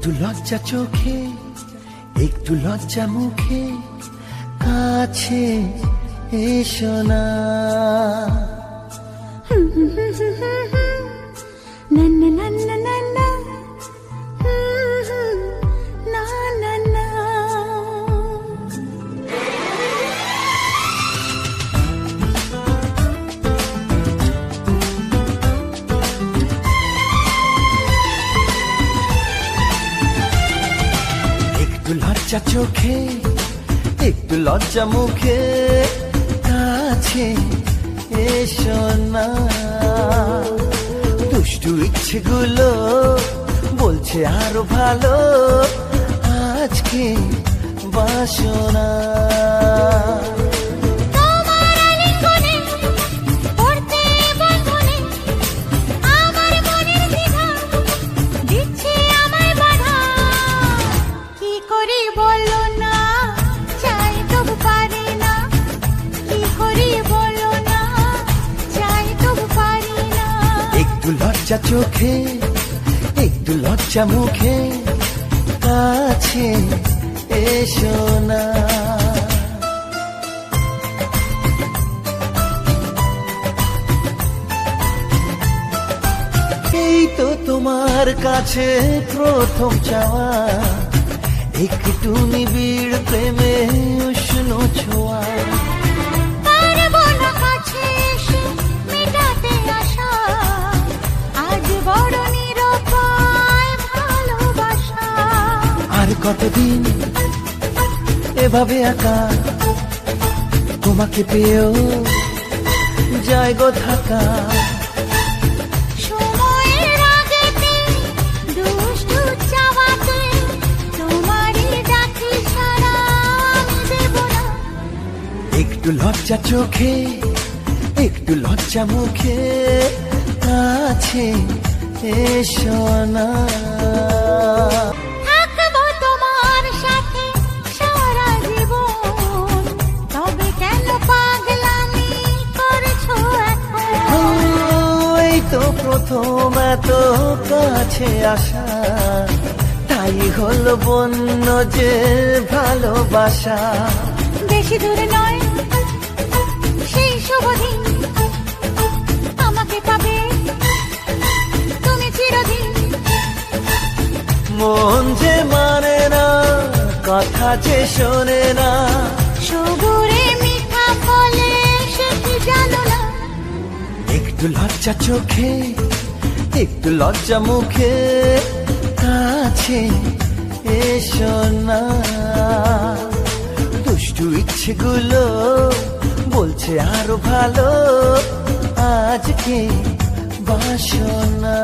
একটু লজ্জা চোখে, একটু লজ্জা মুখে, কাছে এসো না। একটু লজ্জা চোখে, একটু লজ্জা মুখে, কাছে এসো না। দুষ্টু ইচ্ছেগুলো বলছে আরো ভালো, আজকে বাসনা। একটু লজ্জা চোখে, একটু লজ্জা মুখে, কাছে এসো না। এই তো তোমার কাছে প্রথম চাওয়া, একটু নিবিড় প্রেমে উষ্ণ ছোঁয়া। আর কতদিন এভাবে একা তোমাকে পেয়েও যায় গো থাকা। একটু লজ্জা চোখে, একটু লজ্জা মুখে, কাছে এসো না। তো প্রথম এত কাছে আসা, তাই হলো বন্য যে ভালোবাসা। বেশি দূরে নয় সেই শুভ দিন, আমাকে পাবে তুমি চিরদিন। মন যে মানে না, কথা যে শোনে না, সবুরে মিঠা ফলে সে কি জানো না। একটু লজ্জা চোখে, একটু লজ্জা মুখে, কাছে এসো না। দুষ্টু ইচ্ছেগুলো বলছে আরো ভালো, আজকে বাসনা।